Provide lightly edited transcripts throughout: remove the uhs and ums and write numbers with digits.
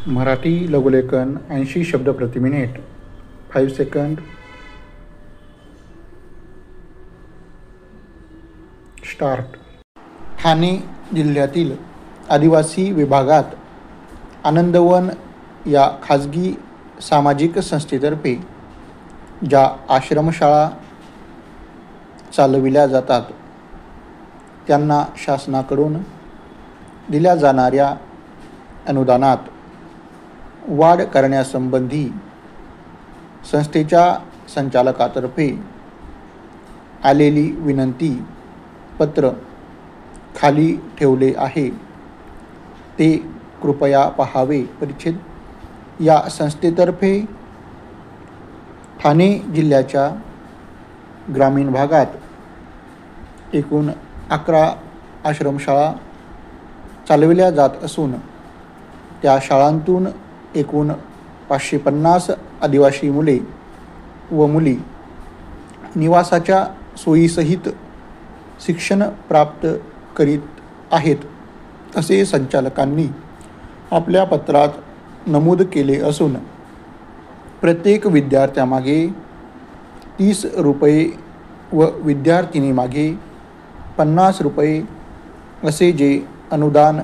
मराठी लघुलेखन 80 शब्द प्रति minute 5 second start. Thane जिल्ह्यातील आदिवासी विभागात आनंदवन या खाजगी सामाजिक संस्थेतर्फे ज्या आश्रमशाळा चालविल्या जातात त्यांना शासनाकडून दिल्या जाणाऱ्या अनुदानात वाढ करण्यासंबंधी संस्थेच्या संचालकातर्फे आलेली विनंती पत्र खाली ठेवले आहे, ते कृपया पाहावे। परिच्छेद या संस्थेतर्फे ठाणे जिल्ह्याच्या ग्रामीण भागात एकूण 11 आश्रमशाळा चालविल्या जात असून त्या शाळांतून एकूण 550 आदिवासी मुले व मुली निवासाच्या सोयीसहित शिक्षण प्राप्त करीत आहेत, असे संचालकांनी आपल्या पत्रात नमूद केले असून प्रत्येक विद्यार्थ्यामागे 30 रुपये व विद्यार्थिनीमागे 50 रुपये असे जे अनुदान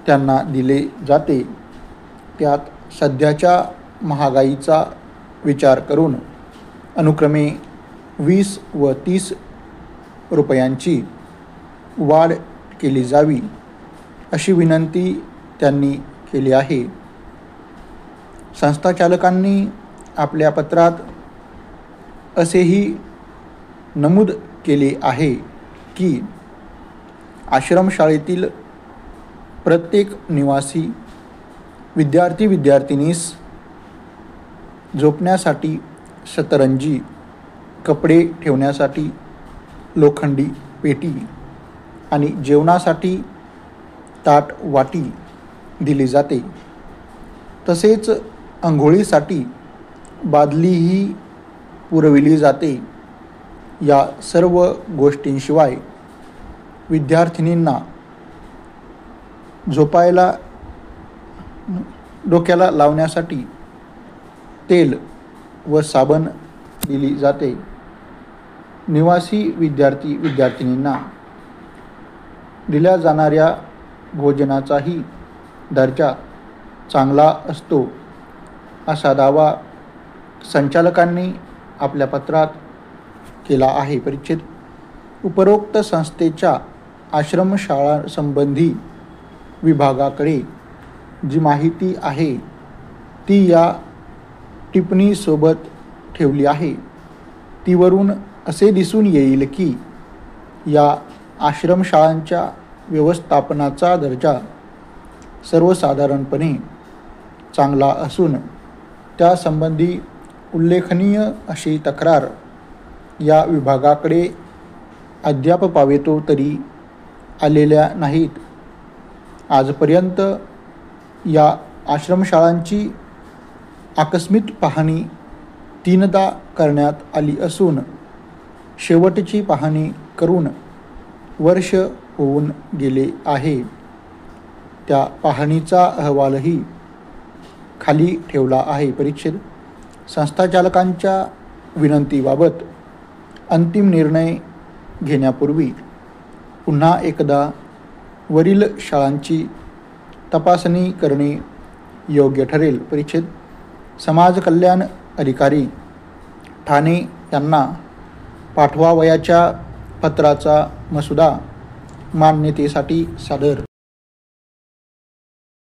त्यांना दिले जाते त्यात सध्याच्या महागाईचा विचार करून अनुक्रमे 20 व 30 रुपयांची वाढ केली जावी, अशी विनंती त्यांनी केली आहे। संस्थाचालकांनी आपल्या पत्रात असेही नमूद केले आहे की आश्रमशाळेतील प्रत्येक निवासी विद्यार्थी-विद्यार्थिनीस झोपण्यासाठी सतरंजी, कपडे ठेवण्यासाठी लोखंडी पेटी आणि जेवणासाठी ताट वाटी दिली जाते। तसेच अंघोळीसाठी बादलीही पुरविली जाते। या सर्व गोष्टींशिवाय विद्यार्थिनींना झोपायला डोक्याला लावण्यासाठी तेल व साबण दिली जाते। निवासी विद्यार्थी-विद्यार्थिनींना दिल्या जाणाऱ्या भोजनाचाही दर्जा चांगला असतो, असा दावा संचालकांनी आपल्या पत्रात केला आहे। परिच्छेद उपरोक्त संस्थेच्या आश्रमशाळांसंबंधी विभागाकडे जी माहिती आहे ती या टिप्पणीसोबत ठेवली आहे। तीवरून असे दिसून येईल की या आश्रमशाळांच्या व्यवस्थापनाचा दर्जा सर्वसाधारणपणे चांगला असून त्यासंबंधी उल्लेखनीय अशी तक्रार या विभागाकडे अद्याप पावेतो तरी आलेल्या नाहीत। आजपर्यंत या आश्रमशाळांची आकस्मिक पाहणी 3दा करण्यात आली असून शेवटची पाहणी करून वर्ष होऊन गेले आहे। त्या पाहणीचा अहवालही खाली ठेवला आहे। परिच्छेद संस्थाचालकांच्या विनंतीबाबत अंतिम निर्णय घेण्यापूर्वी पुन्हा एकदा वरील शाळांची तपासणी करणे योग्य ठरेल। परिच्छेद समाज कल्याण अधिकारी ठाणे यांना पाठवावयाच्या पत्राचा मसुदा मान्यतेसाठी सादर।